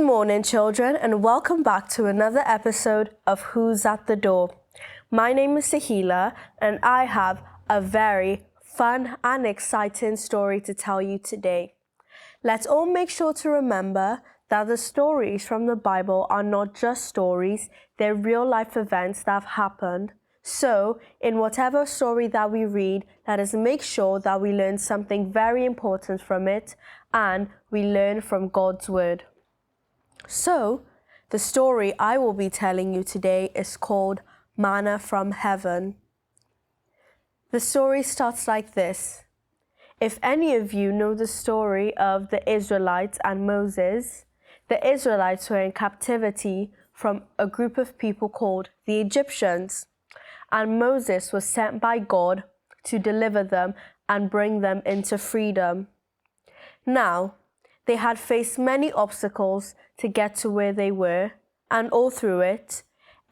Good morning, children, and welcome back to another episode of Who's at the Door. My name is Sahila, and I have a very fun and exciting story to tell you today. Let's all make sure to remember that the stories from the Bible are not just stories, they're real-life events that have happened. So, in whatever story that we read, let us make sure that we learn something very important from it, and we learn from God's Word. So, the story I will be telling you today is called Manna from Heaven. The story starts like this. If any of you know the story of the Israelites and Moses, the Israelites were in captivity from a group of people called the Egyptians, and Moses was sent by God to deliver them and bring them into freedom. Now, they had faced many obstacles to get to where they were, and all through it,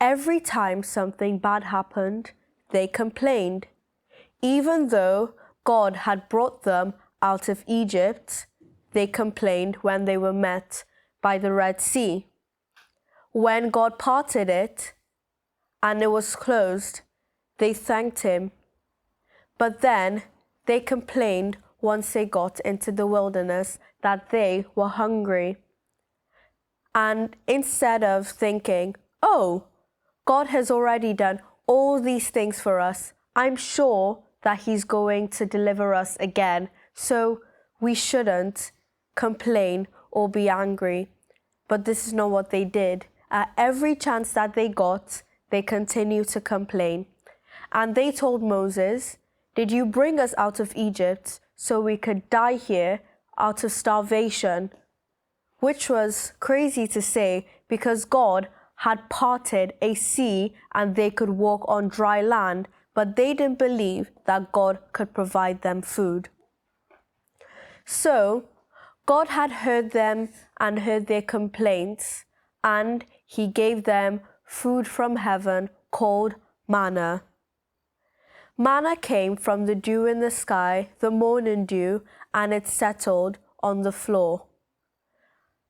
every time something bad happened, they complained. Even though God had brought them out of Egypt, they complained when they were met by the Red Sea. When God parted it and it was closed, they thanked Him. But then they complained once they got into the wilderness that they were hungry. And instead of thinking, oh, God has already done all these things for us, I'm sure that He's going to deliver us again, so we shouldn't complain or be angry. But this is not what they did. At every chance that they got, they continued to complain. And they told Moses, did you bring us out of Egypt so we could die here out of starvation? Which was crazy to say because God had parted a sea and they could walk on dry land, but they didn't believe that God could provide them food. So God had heard them and heard their complaints, and He gave them food from heaven called manna. Manna came from the dew in the sky, the morning dew, and it settled on the floor.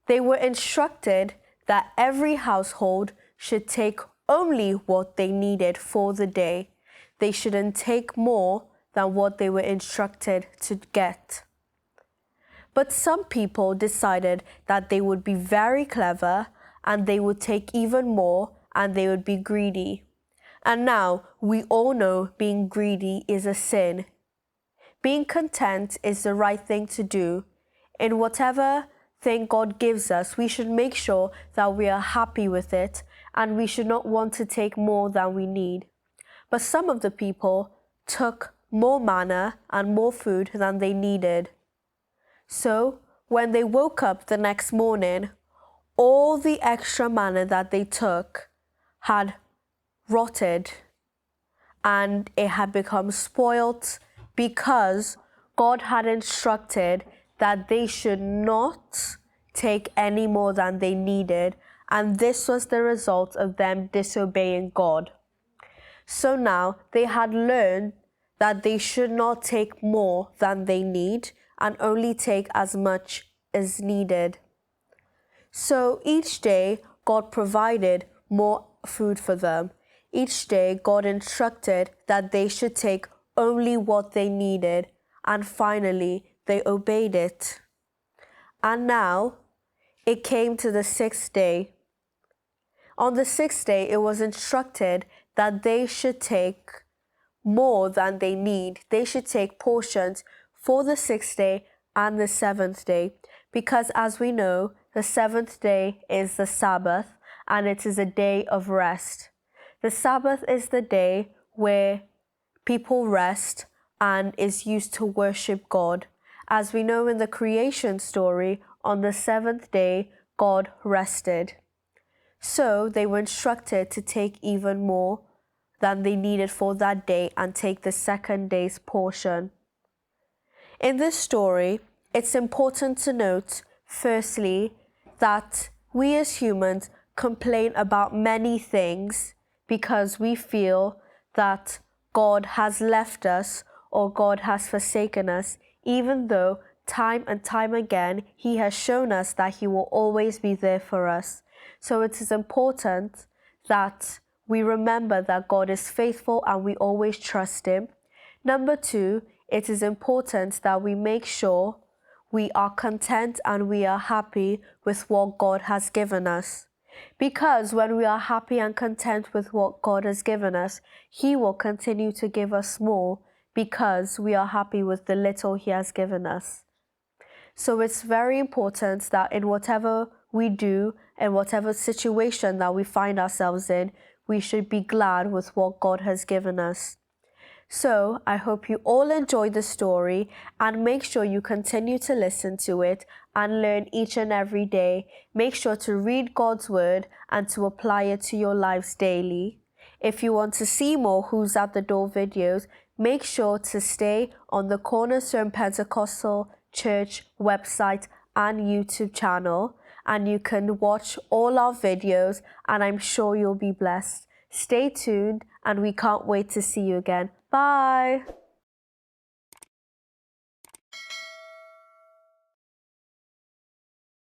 They were instructed that every household should take only what they needed for the day. They shouldn't take more than what they were instructed to get. But some people decided that they would be very clever and they would take even more and they would be greedy. And now we all know being greedy is a sin. Being content is the right thing to do. In whatever thing God gives us, we should make sure that we are happy with it and we should not want to take more than we need. But some of the people took more manna and more food than they needed. So when they woke up the next morning, all the extra manna that they took had rotted and it had become spoilt because God had instructed that they should not take any more than they needed, and this was the result of them disobeying God. So now they had learned that they should not take more than they need and only take as much as needed. So each day God provided more food for them. Each day God instructed that they should take only what they needed, and finally they obeyed it. And now it came to the 6th day. On the 6th day it was instructed that they should take more than they need. They should take portions for the 6th day and the 7th day, because as we know, the 7th day is the Sabbath and it is a day of rest. The Sabbath is the day where people rest and is used to worship God. As we know in the creation story, on the 7th day, God rested. So they were instructed to take even more than they needed for that day and take the 2nd day's portion. In this story, it's important to note, firstly, that we as humans complain about many things because we feel that God has left us or God has forsaken us, even though time and time again, He has shown us that He will always be there for us. So it is important that we remember that God is faithful and we always trust Him. Number 2, it is important that we make sure we are content and we are happy with what God has given us. Because when we are happy and content with what God has given us, He will continue to give us more because we are happy with the little He has given us. So it's very important that in whatever we do and whatever situation that we find ourselves in, we should be glad with what God has given us. So I hope you all enjoyed the story and make sure you continue to listen to it and learn each and every day. Make sure to read God's word and to apply it to your lives daily. If you want to see more Who's at the Door videos, make sure to stay on the Cornerstone Pentecostal Church website and YouTube channel, and you can watch all our videos, and I'm sure you'll be blessed. Stay tuned, and we can't wait to see you again. Bye!